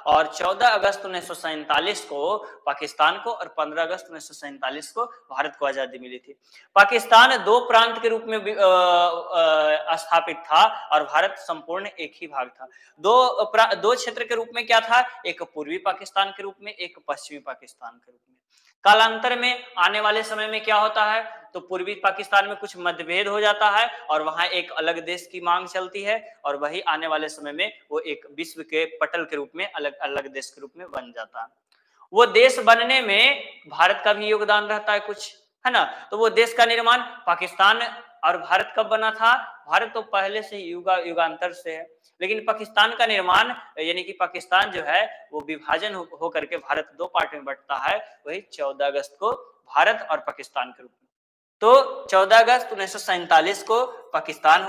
और 14 अगस्त 1947 को पाकिस्तान को और 15 अगस्त 1947 को भारत को आजादी मिली थी। पाकिस्तान दो प्रांत के रूप में स्थापित था और भारत संपूर्ण एक ही भाग था। दो क्षेत्र के रूप में क्या था, एक पूर्वी पाकिस्तान के रूप में, एक पश्चिमी पाकिस्तान के रूप में। कालांतर में आने वाले समय में क्या होता है, तो पूर्वी पाकिस्तान में कुछ मतभेद हो जाता है और वहां एक अलग देश की मांग चलती है और वही आने वाले समय में वो एक विश्व के पटल के रूप में अलग अलग देश के रूप में बन जाता है। वो देश बनने में भारत का भी योगदान रहता है कुछ, है ना। तो वो देश का निर्माण पाकिस्तान और भारत कब बना था, भारत तो पहले से युगांतर से है, लेकिन पाकिस्तान का निर्माण यानी कि पाकिस्तान जो है वो विभाजन हो करके भारत दो पार्ट में बंटता है, वही 14 अगस्त को भारत और पाकिस्तान के रूप में। तो 14 अगस्त 1947 को पाकिस्तान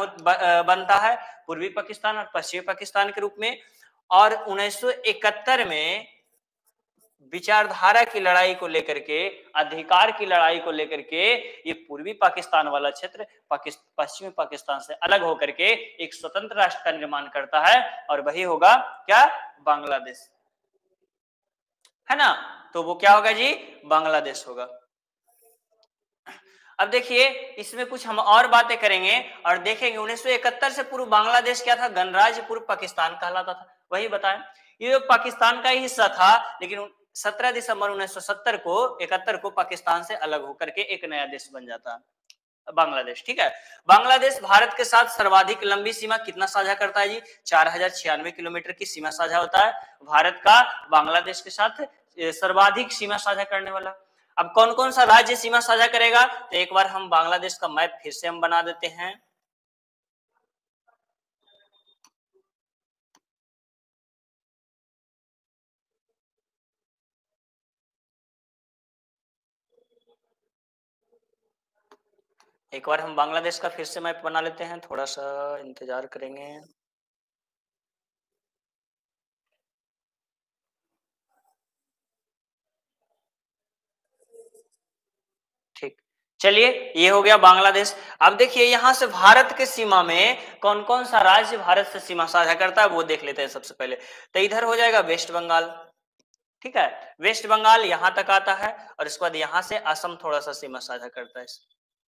बनता है, पूर्वी पाकिस्तान और पश्चिमी पाकिस्तान के रूप में। और 1971 में विचारधारा की लड़ाई को लेकर के, अधिकार की लड़ाई को लेकर के ये पूर्वी पाकिस्तान वाला क्षेत्र पश्चिमी पाकिस्तान से अलग होकर के एक स्वतंत्र राष्ट्र का निर्माण करता है और वही होगा क्या, बांग्लादेश, है ना। तो वो क्या होगा जी, बांग्लादेश होगा। अब देखिए इसमें कुछ हम और बातें करेंगे और देखेंगे 1971 से पूर्व बांग्लादेश क्या था, गणराज्य पूर्व पाकिस्तान कहलाता था, वही बताएं। ये पाकिस्तान का ही हिस्सा था, लेकिन 17 दिसंबर 1970 को 71 को पाकिस्तान से अलग होकर के एक नया देश बन जाता है बांग्लादेश। ठीक है, बांग्लादेश भारत के साथ सर्वाधिक लंबी सीमा कितना साझा करता है जी, 4096 किलोमीटर की सीमा साझा होता है भारत का बांग्लादेश के साथ सर्वाधिक सीमा साझा करने वाला। अब कौन कौन सा राज्य सीमा साझा करेगा, तो एक बार हम बांग्लादेश का मैप फिर से हम बना देते हैं। एक बार हम बांग्लादेश का फिर से मैप बना लेते हैं, थोड़ा सा इंतजार करेंगे। ठीक, चलिए ये हो गया बांग्लादेश। अब देखिए यहां से भारत के सीमा में कौन कौन सा राज्य भारत से सीमा साझा करता है वो देख लेते हैं सबसे पहले। तो इधर हो जाएगा वेस्ट बंगाल, ठीक है, वेस्ट बंगाल यहां तक आता है और इसके बाद यहां से असम थोड़ा सा सीमा साझा करता है,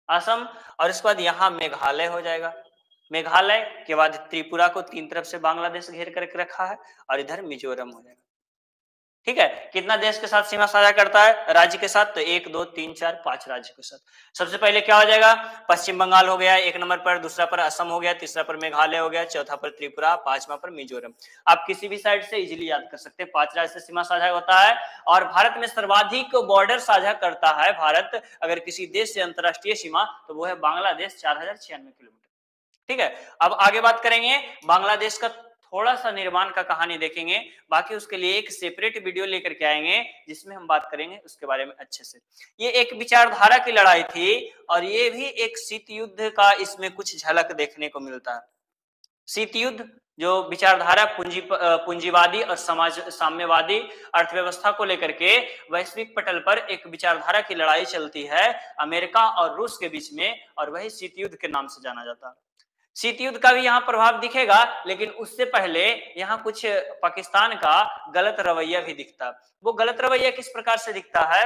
असम। और इसके बाद यहाँ मेघालय हो जाएगा, मेघालय के बाद त्रिपुरा को तीन तरफ से बांग्लादेश घेर करके रखा है और इधर मिजोरम हो जाएगा। ठीक है, कितना देश के साथ सीमा साझा करता है, राज्य के साथ, तो 1 2 3 4 5 राज्य के साथ। सबसे पहले क्या हो जाएगा, पश्चिम बंगाल हो गया एक नंबर पर, दूसरा पर असम हो गया, तीसरा पर मेघालय हो गया, चौथा पर त्रिपुरा, पांचवा पर मिजोरम। आप किसी भी साइड से इजीली याद कर सकते हैं, 5 राज्य से सीमा साझा होता है। और भारत में सर्वाधिक बॉर्डर साझा करता है भारत अगर किसी देश से अंतरराष्ट्रीय सीमा, तो वो है बांग्लादेश, 4096 किलोमीटर। ठीक है, अब आगे बात करेंगे बांग्लादेश का, थोड़ा सा निर्माण का कहानी देखेंगे, बाकी उसके लिए एक सेपरेट वीडियो लेकर के आएंगे जिसमें हम बात करेंगे उसके बारे में अच्छे से। ये एक विचारधारा की लड़ाई थी और ये भी एक शीत युद्ध का इसमें कुछ झलक देखने को मिलता है। शीत युद्ध जो विचारधारा पूंजीवादी और समाज साम्यवादी अर्थव्यवस्था को लेकर के वैश्विक पटल पर एक विचारधारा की लड़ाई चलती है अमेरिका और रूस के बीच में, और वही शीत युद्ध के नाम से जाना जाता है। शीत युद्ध का भी यहाँ प्रभाव दिखेगा, लेकिन उससे पहले यहाँ कुछ पाकिस्तान का गलत रवैया भी दिखता। वो गलत रवैया किस प्रकार से दिखता है,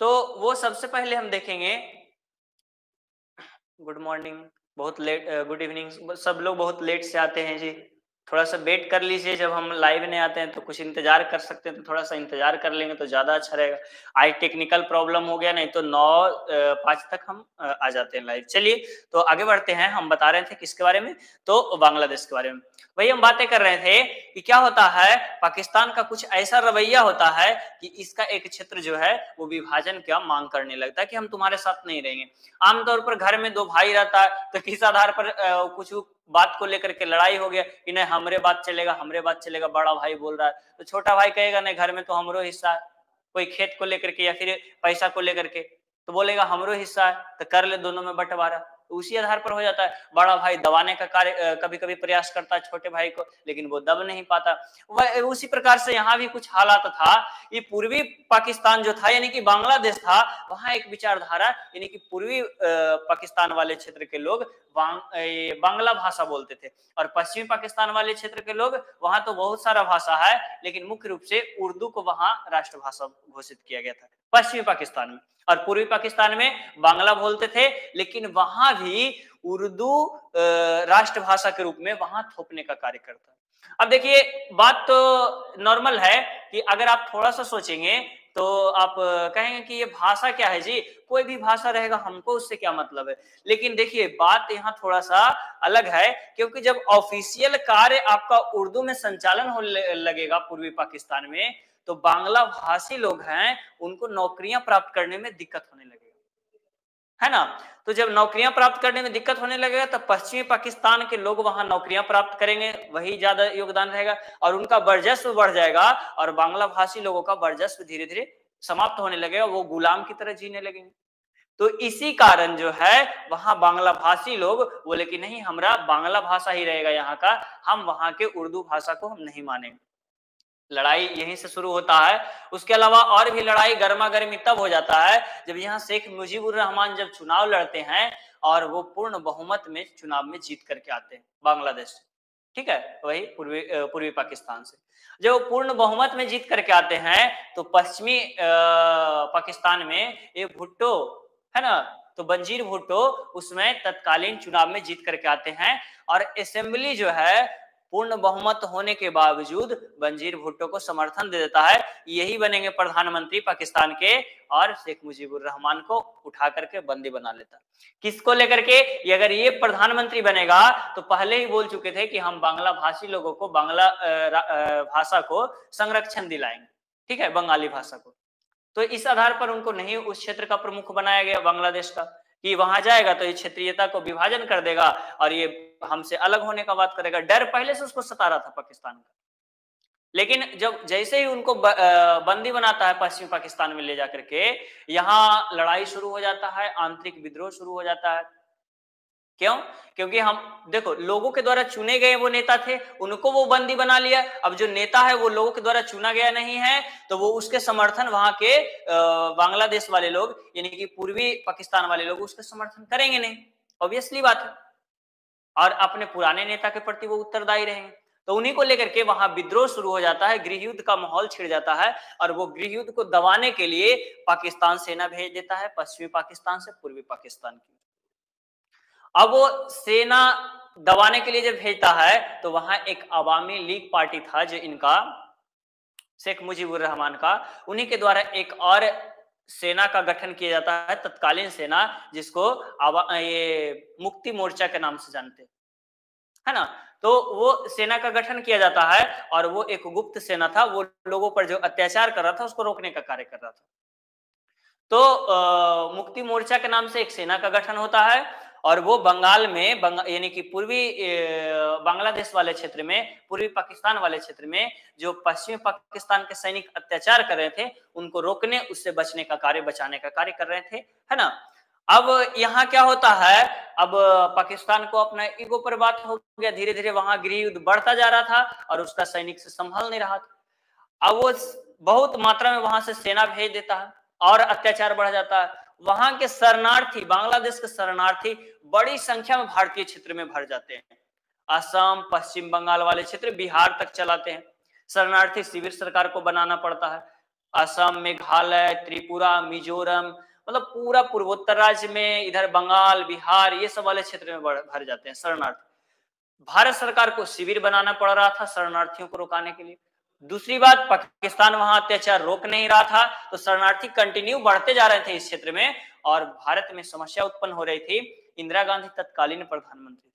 तो वो सबसे पहले हम देखेंगे। गुड मॉर्निंग, बहुत लेट, गुड इवनिंग, सब लोग बहुत लेट से आते हैं जी, थोड़ा सा वेट कर लीजिए, जब हम लाइव नहीं आते हैं तो कुछ इंतजार कर सकते हैं, तो थोड़ा सा इंतजार कर लेंगे तो ज्यादा अच्छा रहेगा। आज टेक्निकल प्रॉब्लम हो गया, नहीं तो 9:05 तक हम आ जाते हैं लाइव। चलिए तो आगे बढ़ते हैं, हम बता रहे थे किसके बारे में, तो बांग्लादेश के बारे में। वही हम बातें कर रहे थे कि क्या होता है, पाकिस्तान का कुछ ऐसा रवैया होता है कि इसका एक क्षेत्र जो है वो विभाजन का मांग करने लगता है कि हम तुम्हारे साथ नहीं रहेंगे। आमतौर पर घर में दो भाई रहता है तो किस आधार पर कुछ बात को लेकर के लड़ाई हो गया कि नहीं हमरे बात चलेगा, हमरे बात चलेगा, बड़ा भाई बोल रहा है तो छोटा भाई कहेगा नहीं घर में तो हमरो हिस्सा है, कोई खेत को लेकर के या फिर पैसा को लेकर के तो बोलेगा हमरो हिस्सा है, तो कर ले दोनों में बंटवारा। उसी आधार पर हो जाता है। बड़ा भाई दबाने का कार्य कभी कभी प्रयास करता है छोटे भाई को, लेकिन वो दब नहीं पाता। उसी प्रकार से यहाँ भी कुछ हालात था। ये पूर्वी पाकिस्तान जो था यानी कि बांग्लादेश था, वहां एक विचारधारा यानी कि पूर्वी पाकिस्तान वाले क्षेत्र के लोग बांग्ला भाषा बोलते थे, और पश्चिमी पाकिस्तान वाले क्षेत्र के लोग वहां तो बहुत सारा भाषा है, लेकिन मुख्य रूप से उर्दू को वहां राष्ट्रभाषा घोषित किया गया था पश्चिमी पाकिस्तान में। और पूर्वी पाकिस्तान में बांग्ला बोलते थे, लेकिन वहां भी उर्दू राष्ट्रभाषा के रूप में वहां थोपने का कार्य करता है। अब देखिए, बात तो नॉर्मल है कि अगर आप थोड़ा सा सोचेंगे तो आप कहेंगे कि ये भाषा क्या है जी, कोई भी भाषा रहेगा, हमको उससे क्या मतलब है। लेकिन देखिए, बात यहाँ थोड़ा सा अलग है, क्योंकि जब ऑफिशियल कार्य आपका उर्दू में संचालन होने लगेगा पूर्वी पाकिस्तान में, तो बांग्ला भाषी लोग हैं, उनको नौकरियां प्राप्त करने में दिक्कत होने लगेगा, है ना। तो जब नौकरियां प्राप्त करने में दिक्कत होने लगेगा, तो पश्चिमी पाकिस्तान के लोग वहां नौकरियां प्राप्त करेंगे, वही ज्यादा योगदान रहेगा, और उनका वर्चस्व बढ़ जाएगा, और बांग्ला भाषी लोगों का वर्चस्व धीरे धीरे समाप्त होने लगेगा, वो गुलाम की तरह जीने लगेंगे। तो इसी कारण जो है वहां बांग्ला भाषी लोग बोले कि नहीं, हमारा बांग्ला भाषा ही रहेगा यहाँ का, हम वहां के उर्दू भाषा को हम नहीं मानेंगे। लड़ाई यहीं से शुरू होता है। उसके अलावा और भी लड़ाई गर्मा गर्मी तब हो जाता है जब यहाँ शेख मुजीबुर रहमान जब चुनाव लड़ते हैं, और वो पूर्ण बहुमत में चुनाव में जीत करके आते हैं बांग्लादेश से, ठीक है, वही पूर्वी पाकिस्तान से। जब वो पूर्ण बहुमत में जीत करके आते हैं, तो पश्चिमी पाकिस्तान में ये भुट्टो है ना, तो बंजीर भुट्टो उसमें तत्कालीन चुनाव में जीत करके आते हैं, और असेंबली जो है पूर्ण बहुमत होने के बावजूद बंजीर भुट्टो को समर्थन दे देता है, यही बनेंगे प्रधानमंत्री पाकिस्तान के, और शेख मुजीबुर रहमान को उठा करके बंदी बना लेता। किसको लेकर के? अगर ये प्रधानमंत्री बनेगा, तो पहले ही बोल चुके थे कि हम बांग्ला भाषी लोगों को बांग्ला भाषा को संरक्षण दिलाएंगे, ठीक है, बंगाली भाषा को। तो इस आधार पर उनको नहीं उस क्षेत्र का प्रमुख बनाया गया बांग्लादेश का, कि वहां जाएगा तो ये क्षेत्रीयता को विभाजन कर देगा, और ये हमसे अलग होने का बात करेगा। डर पहले से उसको सता रहा था पाकिस्तान का, लेकिन जब जैसे ही उनको बंदी बनाता है पश्चिमी पाकिस्तान में ले जाकर के, यहाँ लड़ाई शुरू हो जाता है, आंतरिक विद्रोह शुरू हो जाता है। क्यों? क्योंकि हम देखो, लोगों के द्वारा चुने गए वो नेता थे, उनको वो बंदी बना लिया। अब जो नेता है वो लोगों के द्वारा चुना गया नहीं है, तो वो उसके समर्थन वहां के बांग्लादेश वाले लोग यानी कि पूर्वी पाकिस्तान वाले लोग उसके समर्थन करेंगे नहीं, ऑब्वियसली बात है, और अपने पुराने नेता के प्रति वो उत्तरदायी रहेंगे। तो उन्हीं को लेकर के वहां विद्रोह शुरू हो जाता है, गृह युद्ध का माहौल छिड़ जाता है, और वो गृह युद्ध को दबाने के लिए पाकिस्तान सेना भेज देता है पश्चिमी पाकिस्तान से पूर्वी पाकिस्तान की। अब वो सेना दबाने के लिए जब भेजता है, तो वहां एक अवामी लीग पार्टी था जो इनका शेख मुजीबुर रहमान का, उन्हीं के द्वारा एक और सेना का गठन किया जाता है, तत्कालीन सेना, जिसको ये मुक्ति मोर्चा के नाम से जानते हैं, है ना। तो वो सेना का गठन किया जाता है, और वो एक गुप्त सेना था, वो लोगों पर जो अत्याचार कर रहा था उसको रोकने का कार्य कर रहा था। तो मुक्ति मोर्चा के नाम से एक सेना का गठन होता है, और वो बंगाल में यानी कि पूर्वी बांग्लादेश वाले क्षेत्र में, पूर्वी पाकिस्तान वाले क्षेत्र में जो पश्चिमी पाकिस्तान के सैनिक अत्याचार कर रहे थे, उनको रोकने, उससे बचने का कार्य, बचाने का कार्य कर रहे थे, है ना। अब यहाँ क्या होता है, अब पाकिस्तान को अपना ईगो पर बात हो गया, धीरे धीरे वहां गृह युद्ध बढ़ता जा रहा था, और उसका सैनिक से संभल नहीं रहा था। अब वो बहुत मात्रा में वहां से सेना भेज देता है, और अत्याचार बढ़ जाता है। वहां के शरणार्थी, बांग्लादेश के शरणार्थी बड़ी संख्या में भारतीय क्षेत्र में भर जाते हैं। असम, पश्चिम बंगाल वाले क्षेत्र, बिहार तक चलाते हैं। शरणार्थी शिविर सरकार को बनाना पड़ता है। असम, मेघालय, त्रिपुरा, मिजोरम, मतलब पूरा पूर्वोत्तर राज्य में, इधर बंगाल, बिहार, ये सब वाले क्षेत्र में भर जाते हैं शरणार्थी। भारत सरकार को शिविर बनाना पड़ रहा था शरणार्थियों को रोकाने के लिए। दूसरी बात, पाकिस्तान वहां अत्याचार रोक नहीं रहा था, तो शरणार्थी कंटिन्यू बढ़ते जा रहे थे इस क्षेत्र में, और भारत में समस्या उत्पन्न हो रही थी। इंदिरा गांधी तत्कालीन प्रधानमंत्री,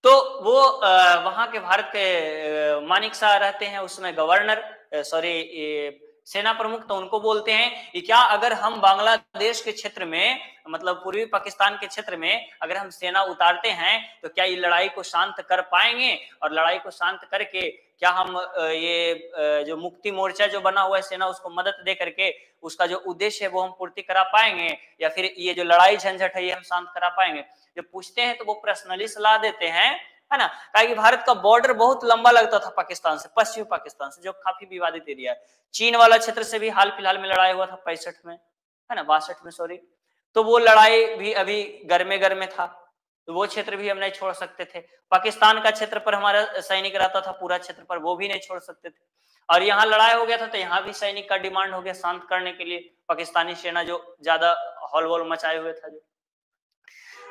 तो वो वहां के भारत के मानिक शाह रहते हैं उसमें गवर्नर, सॉरी सेना प्रमुख तो उनको बोलते हैं कि क्या अगर हम बांग्लादेश के क्षेत्र में, मतलब पूर्वी पाकिस्तान के क्षेत्र में अगर हम सेना उतारते हैं तो क्या ये लड़ाई को शांत कर पाएंगे, और लड़ाई को शांत करके क्या हम ये जो मुक्ति मोर्चा जो बना हुआ है सेना, उसको मदद दे करके उसका जो उद्देश्य है वो हम पूर्ति करा पाएंगे, या फिर ये जो लड़ाई झंझट है ये हम शांत करा पाएंगे। जब पूछते हैं तो वो पर्सनली सलाह देते हैं, है ना, कि भारत का बॉर्डर बहुत लंबा लगता था पाकिस्तान से, पश्चिमी पाकिस्तान से, जो काफी विवादित एरिया है। चीन वाला क्षेत्र से भी हाल फिलहाल में लड़ाई हुआ था 65 में, है ना, 62 में, सॉरी। तो वो लड़ाई भी अभी घर में था, तो वो क्षेत्र भी हम नहीं छोड़ सकते थे। पाकिस्तान का क्षेत्र पर हमारा सैनिक रहता था, पूरा क्षेत्र पर, वो भी नहीं छोड़ सकते थे। और यहाँ लड़ाई हो गया था तो यहाँ भी सैनिक का डिमांड हो गया शांत करने के लिए, पाकिस्तानी सेना जो ज्यादा हॉल मचाए हुए था जो।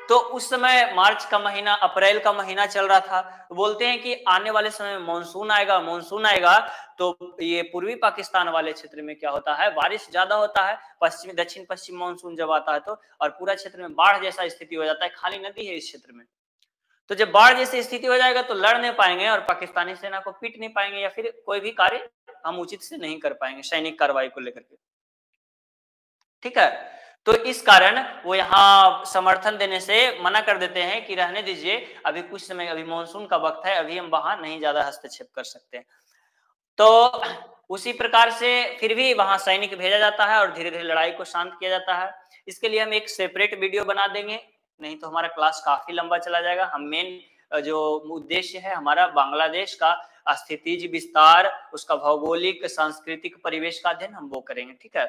तो उस समय मार्च का महीना, अप्रैल का महीना चल रहा था, बोलते हैं कि आने वाले समय में मानसून आएगा, मानसून आएगा तो ये पूर्वी पाकिस्तान वाले क्षेत्र में क्या होता है, बारिश ज्यादा होता है, पश्चिमी दक्षिण पश्चिम मानसून जब आता है तो, और पूरा क्षेत्र में बाढ़ जैसा स्थिति हो जाता है, खाली नदी है इस क्षेत्र में। तो जब बाढ़ जैसी स्थिति हो जाएगा तो लड़ नहीं पाएंगे और पाकिस्तानी सेना को पीट नहीं पाएंगे, या फिर कोई भी कार्य हम उचित से नहीं कर पाएंगे सैनिक कार्रवाई को लेकर के, ठीक है। तो इस कारण वो यहाँ समर्थन देने से मना कर देते हैं कि रहने दीजिए, अभी कुछ समय, अभी मानसून का वक्त है, अभी हम वहां नहीं ज्यादा हस्तक्षेप कर सकते। तो उसी प्रकार से फिर भी वहां सैनिक भेजा जाता है और धीरे धीरे लड़ाई को शांत किया जाता है। इसके लिए हम एक सेपरेट वीडियो बना देंगे, नहीं तो हमारा क्लास काफी लंबा चला जाएगा। हम मेन जो उद्देश्य है हमारा बांग्लादेश का स्थितिज विस्तार, उसका भौगोलिक सांस्कृतिक परिवेश का अध्ययन हम वो करेंगे, ठीक है।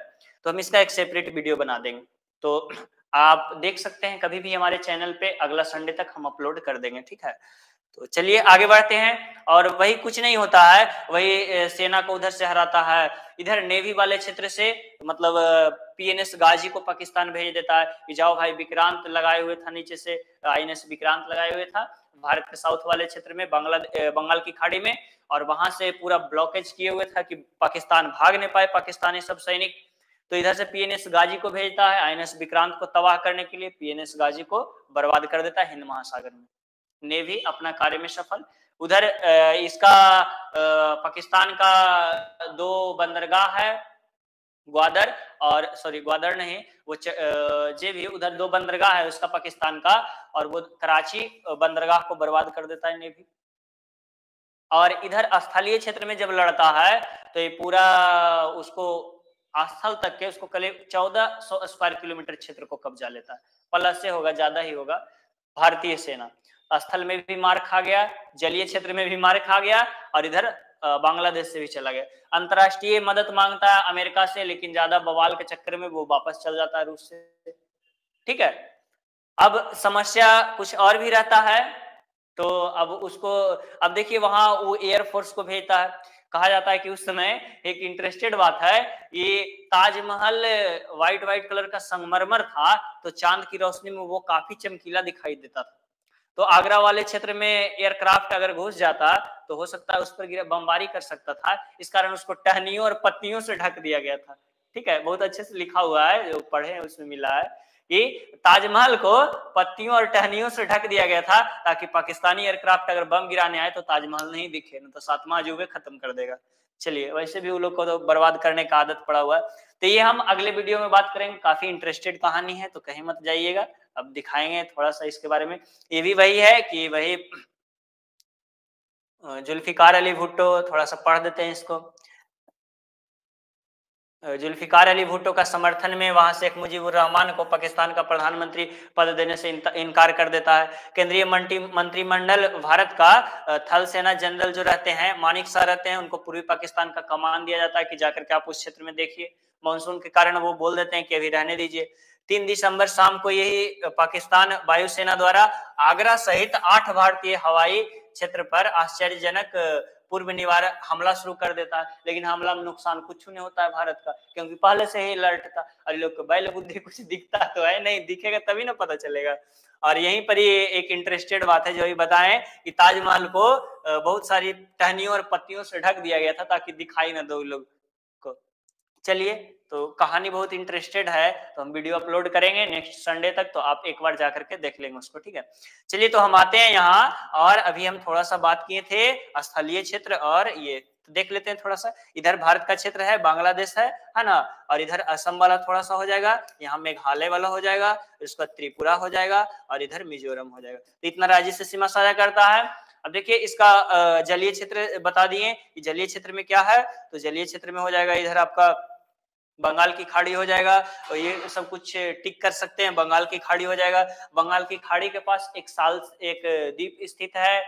तो हम इसका एक सेपरेट वीडियो बना देंगे, तो आप देख सकते हैं कभी भी हमारे चैनल पे, अगला संडे तक हम अपलोड कर देंगे, ठीक है। तो चलिए आगे बढ़ते हैं। और वही कुछ नहीं होता है, वही सेना को उधर से हराता है, इधर नेवी वाले क्षेत्र से, मतलब पीएनएस गाजी को पाकिस्तान भेज देता है कि जाओ भाई, विक्रांत लगाए हुए था नीचे से, आईएनएस विक्रांत लगाए हुए था भारत के साउथ वाले क्षेत्र में, बंगाल की खाड़ी में, और वहां से पूरा ब्लॉकेज किए हुए था कि पाकिस्तान भाग नहीं पाए पाकिस्तानी सब सैनिक। तो इधर से पीएनएस गाजी को भेजता है आईएनएस विक्रांत को तबाह करने के लिए, पीएनएस गाजी को बर्बाद कर देता है हिंद महासागर में। नेवी अपना कार्य में सफल। उधर इसका पाकिस्तान का 2 बंदरगाह है, ग्वादर और, सॉरी ग्वादर नहीं, वो जे भी, उधर 2 बंदरगाह है उसका पाकिस्तान का, और वो कराची बंदरगाह को बर्बाद कर देता है नेवी। और इधर स्थलीय क्षेत्र में जब लड़ता है तो ये पूरा उसको स्थल तक के, उसको करीब 1400 स्क्वायर किलोमीटर क्षेत्र को कब्जा लेता है, प्लस से होगा, ज्यादा ही होगा। भारतीय सेना स्थल में भी मार खा गया, जलीय क्षेत्र में भी मार खा गया, और इधर बांग्लादेश से भी चला गया। अंतरराष्ट्रीय मदद मांगता है अमेरिका से, लेकिन ज्यादा बवाल के चक्कर में वो वापस चल जाता है रूस से, ठीक है। अब समस्या कुछ और भी रहता है, तो अब उसको, अब देखिए वहां वो एयरफोर्स को भेजता है। कहा जाता है कि उस समय एक इंटरेस्टेड बात है, ये ताजमहल व्हाइट व्हाइट कलर का संगमरमर था, तो चांद की रोशनी में वो काफी चमकीला दिखाई देता था। तो आगरा वाले क्षेत्र में एयरक्राफ्ट अगर घुस जाता तो हो सकता है उस पर बमबारी कर सकता था, इस कारण उसको टहनियों और पत्तियों से ढक दिया गया था, ठीक है। बहुत अच्छे से लिखा हुआ है, जो पढ़े हैं उसमें मिला है कि ताजमहल को पत्तियों और टहनियों से ढक दिया गया था, ताकि पाकिस्तानी एयरक्राफ्ट अगर बम गिराने आए तो ताजमहल नहीं दिखे, न तो सातवां अजूबे खत्म कर देगा। चलिए, वैसे भी वो लोग को तो बर्बाद करने का आदत पड़ा हुआ है। तो ये हम अगले वीडियो में बात करेंगे, काफी इंटरेस्टेड कहानी है, तो कहीं मत जाइएगा, अब दिखाएंगे थोड़ा सा इसके बारे में। ये भी वही है कि वही जुल्फिकार अली भुट्टो, थोड़ा सा पढ़ देते हैं इसको। जुल्फिकार अली भुट्टो का समर्थन में वहां शेख मुजीबुर रहमान को पाकिस्तान का प्रधानमंत्री पद देने से इनकार कर देता है। केंद्रीय मंत्रिमंडल भारत का थल सेना जनरल जो रहते हैं, मानिक शाह रहते हैं, उनको पूर्वी पाकिस्तान का कमान दिया जाता है कि जाकर के आप उस क्षेत्र में देखिए। मानसून के कारण वो बोल देते हैं कि अभी रहने दीजिए। 3 दिसंबर शाम को यही पाकिस्तान वायुसेना द्वारा आगरा सहित 8 भारतीय हवाई क्षेत्र पर आश्चर्यजनक पूर्व निवारक हमला शुरू कर देता है, लेकिन हमला में नुकसान कुछ नहीं होता है भारत का, क्योंकि पहले से ही अलर्ट था। अरे लोग को बैल बुद्धि कुछ दिखता तो है नहीं, दिखेगा तभी ना पता चलेगा। और यहीं पर ये एक इंटरेस्टेड बात है जो भी बताएं कि ताजमहल को बहुत सारी टहनियों और पत्तियों से ढक दिया गया था ताकि दिखाई ना दो लोग को। चलिए, तो कहानी बहुत इंटरेस्टेड है, तो हम वीडियो अपलोड करेंगे नेक्स्ट संडे तक, तो आप एक बार जाकर के देख लेंगे उसको, ठीक है। चलिए, तो हम आते हैं यहाँ, और अभी हम थोड़ा सा बात किए थे स्थलीय क्षेत्र और ये तो देख लेते हैं थोड़ा सा। इधर भारत का क्षेत्र है, बांग्लादेश है ना, और इधर असम वाला थोड़ा सा हो जाएगा, यहाँ मेघालय वाला हो जाएगा, उसका त्रिपुरा हो जाएगा और इधर मिजोरम हो जाएगा। तो इतना राज्य से सीमा साझा करता है। अब देखिए इसका जलीय क्षेत्र बता दिए कि जलीय क्षेत्र में क्या है, तो जलीय क्षेत्र में हो जाएगा इधर आपका बंगाल की खाड़ी हो जाएगा, और ये सब कुछ टिक कर सकते हैं। बंगाल की खाड़ी हो जाएगा, बंगाल की खाड़ी के पास एक द्वीप स्थित है,